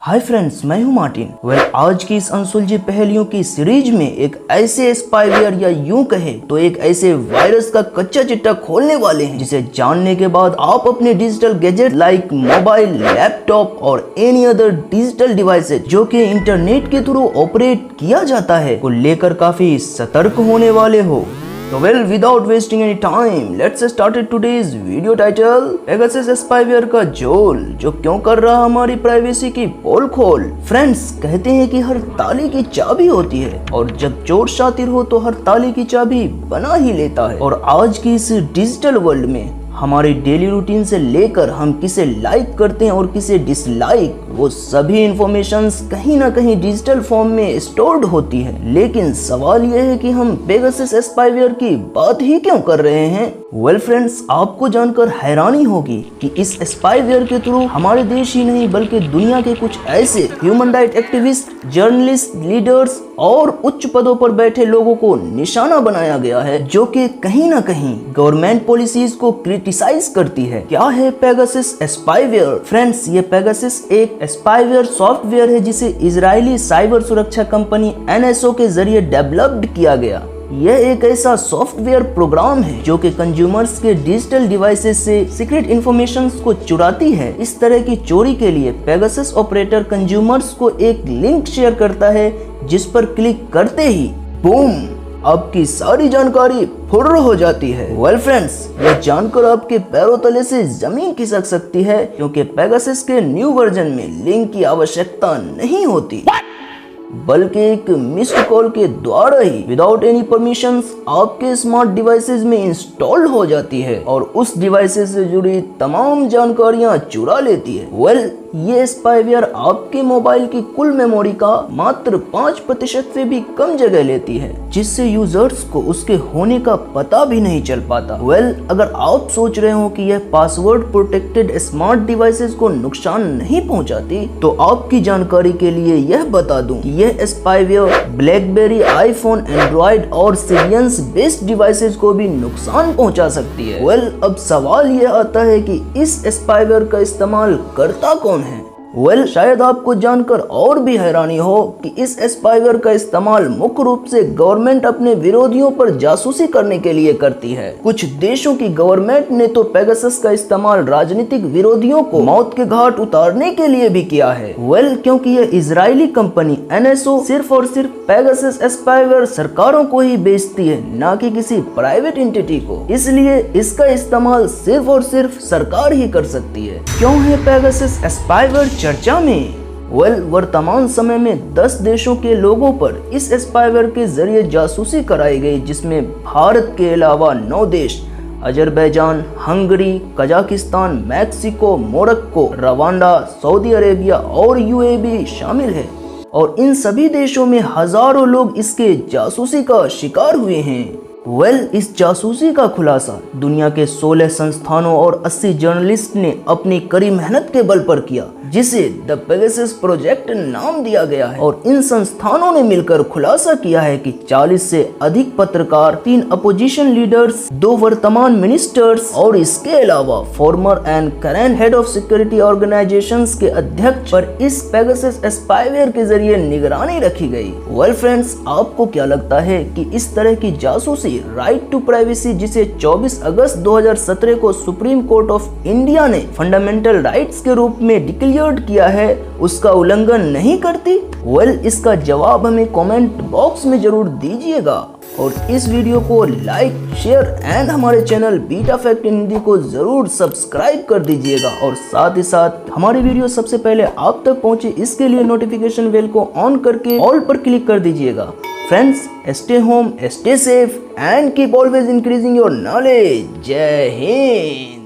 Hi friends, मैं हूं Martin. आज की इस अनसुलझी पहेलियों की सीरीज में एक ऐसे स्पाईवेयर या यूं कहे तो एक ऐसे वायरस का कच्चा चिट्टा खोलने वाले हैं जिसे जानने के बाद आप अपने digital gadget like mobile, laptop और एनी अदर डिजिटल डिवाइसेज जो कि इंटरनेट के थ्रू ऑपरेट किया जाता है को लेकर काफी सतर्क होने वाले हो। So without wasting any time, let's start today's video title। Pegasus spyware का झोल जो क्यों कर रहा हमारी प्राइवेसी की पोल खोल। फ्रेंड्स, कहते हैं कि हर ताले की चाबी होती है और जब चोर शातिर हो तो हर ताले की चाबी बना ही लेता है। और आज की इस डिजिटल वर्ल्ड में हमारे डेली रूटीन से लेकर हम किसे लाइक करते हैं और किसे डिसलाइक, वो सभी इंफॉर्मेशंस कहीं ना कहीं डिजिटल फॉर्म में स्टोर्ड होती है। लेकिन सवाल यह है कि हम पेगासस स्पाईवेयर की बात ही क्यों कर रहे हैं। फ्रेंड्स, आपको जानकर हैरानी होगी कि इस स्पाईवेयर के थ्रू हमारे देश ही नहीं बल्कि दुनिया के कुछ ऐसे human right activist, journalist, leaders और उच्च पदों पर बैठे लोगों को निशाना बनाया गया है जो कि कहीं ना कहीं गवर्नमेंट पॉलिसीज को क्रिटिसाइज करती है। क्या है पेगासस स्पाईवेयर? फ्रेंड्स, ये पेगासस एक स्पाईवेयर सॉफ्टवेयर है जिसे इजरायली साइबर सुरक्षा कंपनी NSO के जरिए डेवलप्ड किया गया। यह एक ऐसा सॉफ्टवेयर प्रोग्राम है जो कि कंज्यूमर्स के डिजिटल डिवाइसेस से सीक्रेट इंफॉर्मेशंस को चुराती है। इस तरह की चोरी के लिए पेगासस ऑपरेटर कंज्यूमर्स को एक लिंक शेयर करता है जिस पर क्लिक करते ही बूम, आपकी सारी जानकारी फुर्र हो जाती है। फ्रेंड्स, यह जानकर आपके पैरों तले से जमीन खिसक सकती है क्योंकि पेगासस के न्यू वर्जन में लिंक की आवश्यकता नहीं होती बल्कि एक मिस्ड कॉल के द्वारा ही विदाउट एनी परमिशंस आपके स्मार्ट डिवाइसेस में इंस्टॉल हो जाती है और उस डिवाइसेस से जुड़ी तमाम जानकारियां चुरा लेती है। ये स्पाईवेयर आपके मोबाइल की कुल मेमोरी का मात्र 5% से भी कम जगह लेती है जिससे यूजर्स को उसके होने का पता भी नहीं चल पाता। अगर आप सोच रहे हो कि यह पासवर्ड प्रोटेक्टेड स्मार्ट डिवाइसेस को नुकसान नहीं पहुंचाती तो आपकी जानकारी के लिए यह बता दूं कि यह स्पाईवेयर ब्लैकबेरी, आईफोन, एंड्रॉइड और सिलियंस बेस्ड डिवाइसेस को भी नुकसान पहुंचा सकती है। अब सवाल यह आता है कि इस स्पाईवेयर का इस्तेमाल करता कौन है? शायद आपको जानकर और भी हैरानी हो कि इस स्पाईवेयर का इस्तेमाल मुख्य रूप से गवर्नमेंट अपने विरोधियों पर जासूसी करने के लिए करती है। कुछ देशों की गवर्नमेंट ने तो पेगासस का इस्तेमाल राजनीतिक विरोधियों को मौत के घाट उतारने के लिए भी किया है। क्योंकि यह इजरायली कंपनी NSO सिर्फ और सिर्फ पेगासस स्पाईवेयर सरकारों को ही बेचती है, ना कि किसी प्राइवेट एंटिटी को। इसलिए इसका इस्तेमाल सिर्फ और सिर्फ सरकार ही कर सकती है। क्यों है पेगासस स्पाईवेयर चर्चा में? वर्तमान समय में 10 देशों के लोगों पर इस स्पाईवेयर के जरिए जासूसी कराई गई जिसमें भारत के अलावा 9 देश Azerbaijan, Hungary, Kazakhstan, Mexico, Morocco, Rwanda, Saudi Arabia और UAE शामिल है। और इन सभी देशों में हजारों लोग इसके जासूसी का शिकार हुए हैं। इस जासूसी का खुलासा दुनिया के 16 संस्थानों और 80 जर्नलिस्ट ने अपनी कड़ी मेहनत के बल पर किया जिसे द पेगासस प्रोजेक्ट नाम दिया गया है। और इन संस्थानों ने मिलकर खुलासा किया है कि 40 से अधिक पत्रकार, 3 अपोजिशन लीडर्स, 2 वर्तमान मिनिस्टर्स और इसके अलावा farmer and current head of security organisations के अध्यक्ष पर इस पेगासस स्पाईवेयर के जरिए निगरानी रखी गई। फ्रेंड्स, आपको क्या लगता है कि इस तरह की जासूसी राइट टू प्राइवेसी जिसे 24 अगस्त 2017 को सुप्रीम कोर्ट ऑफ इंडिया ने फंडामेंटल राइट्स के रूप में डिक्लेयर किया है, उसका उल्लंघन नहीं करती? इसका जवाब हमें कमेंट बॉक्स में जरूर दीजिएगा और इस वीडियो को लाइक, शेयर एंड हमारे channel beta fact in Hindi को जरूर सब्सक्राइब कर दीजिएगा और साथ ही साथ हमारी वीडियो सबसे पहले आप तक पहुंचे इसके लिए नोटिफिकेशन बेल को ऑन करके ऑल पर क्लिक कर दीजिएगा। Friends, stay home, stay safe and keep always increasing your knowledge. Jai Hind.